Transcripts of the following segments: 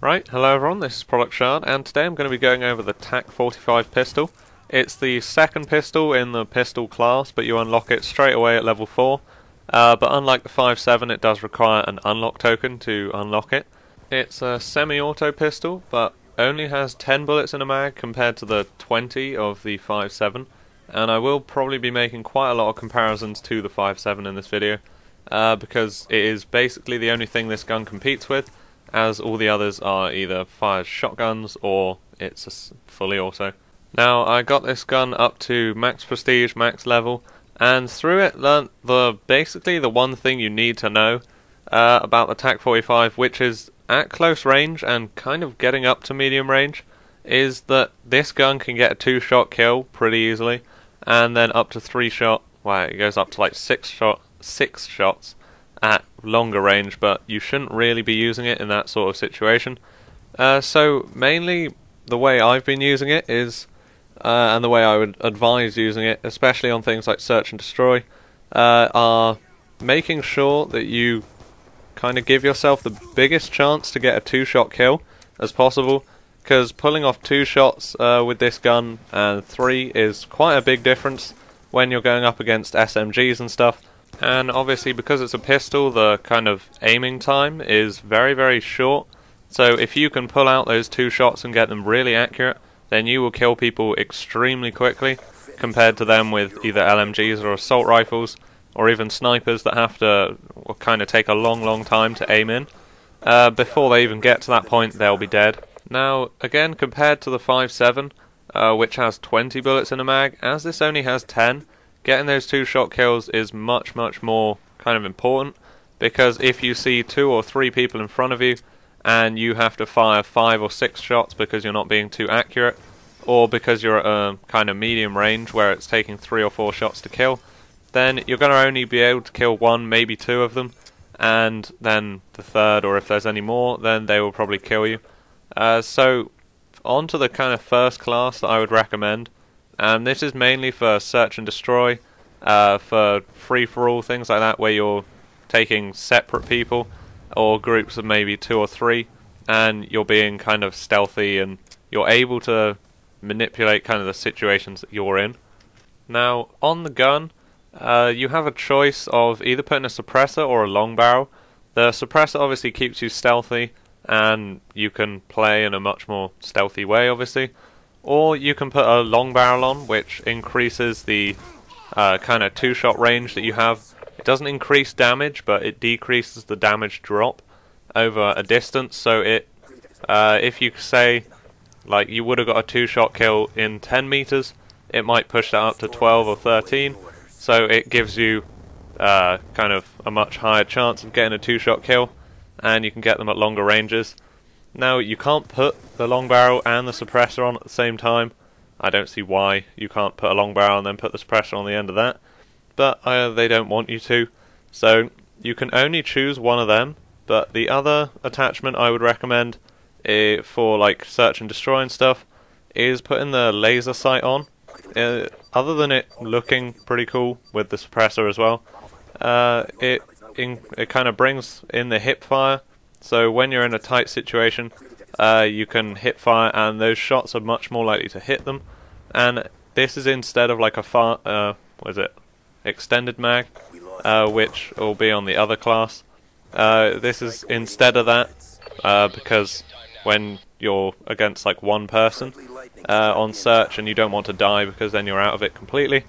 Right, hello everyone, this is Product Shard, and today I'm going to be going over the TAC-45 pistol. It's the second pistol in the pistol class, but you unlock it straight away at level 4. But unlike the 5.7, it does require an unlock token to unlock it. It's a semi-auto pistol, but only has 10 bullets in a mag compared to the 20 of the 5.7. And I will probably be making quite a lot of comparisons to the 5.7 in this video, because it is basically the only thing this gun competes with, as all the others are either fires shotguns or it's a fully auto. Now, I got this gun up to max prestige, max level, and through it learnt basically the one thing you need to know about the TAC-45, which is at close range and kind of getting up to medium range, is that this gun can get a 2-shot kill pretty easily, and then up to 3-shot, well, it goes up to like 6 shots at longer range, but you shouldn't really be using it in that sort of situation. So mainly the way I've been using it is, and the way I would advise using it, especially on things like search and destroy, are making sure that you kind of give yourself the biggest chance to get a 2-shot kill as possible, because pulling off 2 shots with this gun and 3 is quite a big difference when you're going up against SMGs and stuff. And obviously, because it's a pistol, the kind of aiming time is very, very short. So if you can pull out those 2 shots and get them really accurate, then you will kill people extremely quickly, compared to them with either LMGs or assault rifles, or even snipers that have to kind of take a long time to aim in. Before they even get to that point, they'll be dead. Now, again, compared to the 5.7, which has 20 bullets in a mag, as this only has 10, getting those 2-shot kills is much more kind of important, because if you see 2 or 3 people in front of you and you have to fire 5 or 6 shots because you're not being too accurate, or because you're at a kind of medium range where it's taking 3 or 4 shots to kill, then you're going to only be able to kill 1, maybe 2 of them, and then the third, or if there's any more, then they will probably kill you. So on to the kind of first class that I would recommend. And this is mainly for search and destroy, for free-for-all, things like that, where you're taking separate people, or groups of maybe 2 or 3, and you're being kind of stealthy, and you're able to manipulate kind of the situations that you're in. Now, on the gun, you have a choice of either putting a suppressor or a long barrel. The suppressor obviously keeps you stealthy, and you can play in a much more stealthy way, obviously. Or you can put a long barrel on, which increases the kind of 2-shot range that you have. It doesn't increase damage, but it decreases the damage drop over a distance. So it, if you say, like, you would have got a 2-shot kill in 10 meters, it might push that up to 12 or 13. So it gives you kind of a much higher chance of getting a 2-shot kill, and you can get them at longer ranges. Now, you can't put the long barrel and the suppressor on at the same time. I don't see why you can't put a long barrel and then put the suppressor on the end of that, but they don't want you to. So you can only choose one of them, but the other attachment I would recommend for like search and destroy and stuff is putting the laser sight on. Other than it looking pretty cool with the suppressor as well, it kind of brings in the hip fire. So when you're in a tight situation, you can hip fire, and those shots are much more likely to hit them. And this is instead of like a extended mag, which will be on the other class. This is instead of that, because when you're against like one person on search and you don't want to die because then you're out of it completely,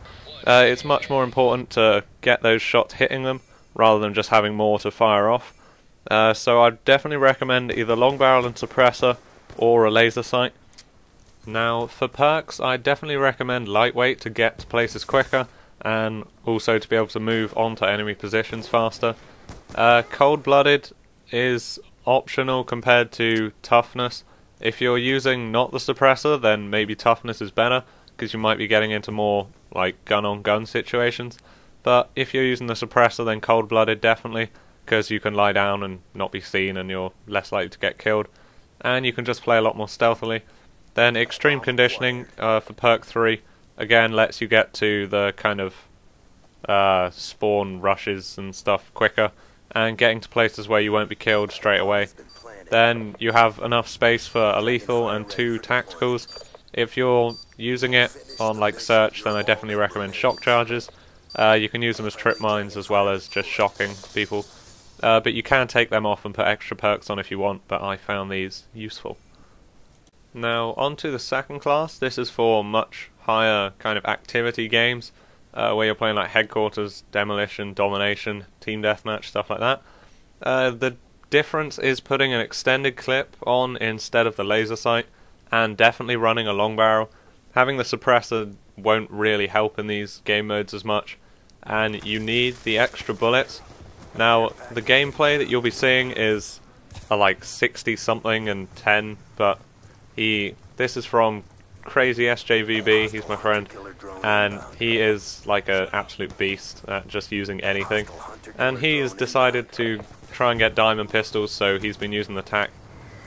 it's much more important to get those shots hitting them rather than just having more to fire off. So I'd definitely recommend either long barrel and suppressor or a laser sight. Now, for perks, I definitely recommend lightweight to get to places quicker, and also to be able to move onto enemy positions faster. Cold-blooded is optional compared to toughness. If you're using not the suppressor, then maybe toughness is better, because you might be getting into more like gun-on-gun situations. But if you're using the suppressor, then cold-blooded definitely, because you can lie down and not be seen and you're less likely to get killed, and you can just play a lot more stealthily. Then extreme conditioning for perk 3 again lets you get to the kind of spawn rushes and stuff quicker, and getting to places where you won't be killed straight away. then you have enough space for a lethal and 2 tacticals. If you're using it on like search, then I definitely recommend shock charges. You can use them as trip mines as well as just shocking people. But you can take them off and put extra perks on if you want, but I found these useful. Now on to the second class. This is for much higher kind of activity games, where you're playing like Headquarters, Demolition, Domination, Team Deathmatch, stuff like that. The difference is putting an extended clip on instead of the laser sight, and definitely running a long barrel. Having the suppressor won't really help in these game modes as much, and you need the extra bullets. Now, the gameplay that you'll be seeing is like 60 something and 10, but this is from CrazySJVB, he's my friend, and he is like an absolute beast at just using anything. And he's decided to try and get diamond pistols, so he's been using the TAC,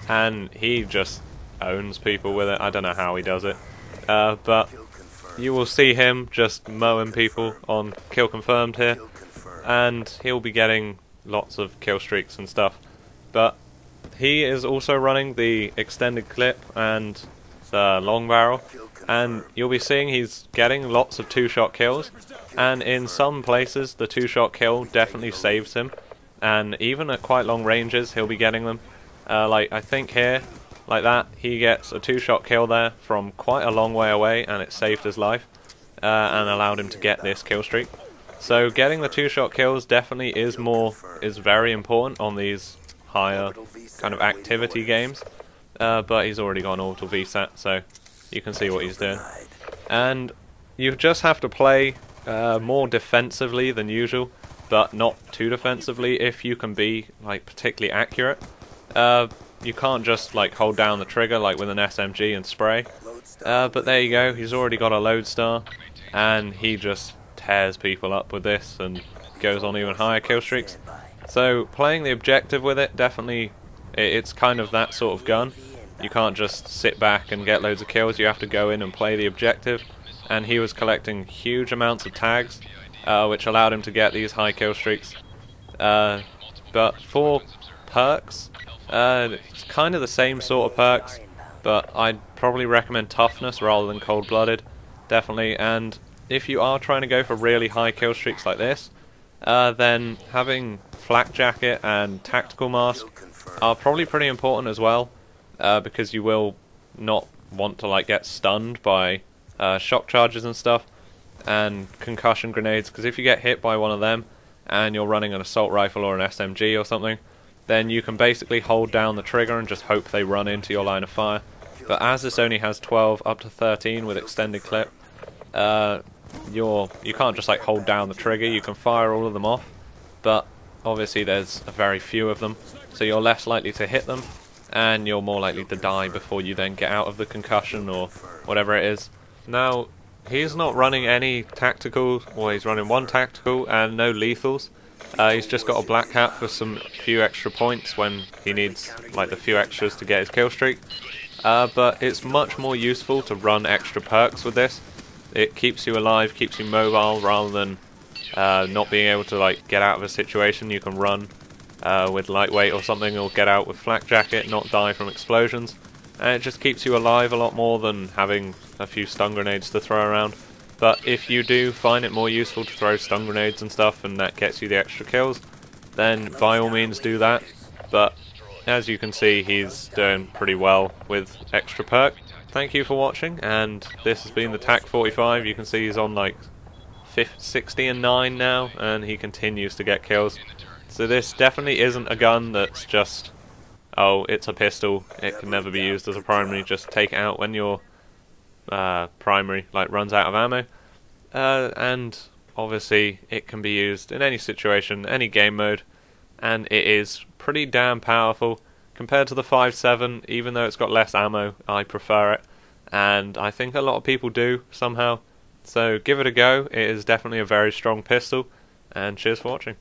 and he just owns people with it. I don't know how he does it, but you will see him just mowing people on kill confirmed here, and he'll be getting lots of kill streaks and stuff. But he is also running the extended clip and the long barrel, and you'll be seeing he's getting lots of 2-shot kills, and in some places the 2-shot kill definitely saves him, and even at quite long ranges he'll be getting them. Like I think here, like that, he gets a 2-shot kill there from quite a long way away, and it saved his life and allowed him to get this kill streak. So getting the 2-shot kills definitely is very important on these higher kind of activity games, but he's already got an auto VSAT, so you can see what he's doing. And you just have to play more defensively than usual, but not too defensively if you can be like particularly accurate. You can't just like hold down the trigger like with an SMG and spray. But there you go, he's already got a lodestar, and he just tears people up with this and goes on even higher kill streaks. So playing the objective with it, definitely, it's kind of that sort of gun. You can't just sit back and get loads of kills, you have to go in and play the objective. And he was collecting huge amounts of tags, which allowed him to get these high kill streaks. But for perks, it's kind of the same sort of perks, but I'd probably recommend toughness rather than cold-blooded, definitely. And if you are trying to go for really high kill streaks like this, then having flak jacket and tactical mask are probably pretty important as well, because you will not want to like get stunned by shock charges and stuff, and concussion grenades, because if you get hit by one of them and you're running an assault rifle or an SMG or something, then you can basically hold down the trigger and just hope they run into your line of fire. But as this only has 12 up to 13 with extended clip, you can't just like hold down the trigger, you can fire all of them off, but obviously there's a very few of them, so you're less likely to hit them, and you're more likely to die before you then get out of the concussion or whatever it is. Now, he's not running any tactical, well, he's running one tactical and no lethals. He's just got a black hat for some few extra points when he needs like the few extras to get his kill streak. But it's much more useful to run extra perks with this. It keeps you alive, keeps you mobile, rather than not being able to like get out of a situation. You can run with lightweight or something, or get out with flak jacket, not die from explosions, and it just keeps you alive a lot more than having a few stun grenades to throw around. But if you do find it more useful to throw stun grenades and stuff, and that gets you the extra kills, then by all means do that. But as you can see, he's doing pretty well with extra perk. Thank you for watching, and this has been the TAC 45. You can see he's on like 60 and 9 now, and he continues to get kills. So this definitely isn't a gun that's just, oh, it's a pistol, it can never be used as a primary, just take it out when your primary like runs out of ammo. And obviously it can be used in any situation, any game mode, and it is pretty damn powerful. Compared to the 5.7, even though it's got less ammo, I prefer it, and I think a lot of people do somehow. So give it a go, it is definitely a very strong pistol, and cheers for watching.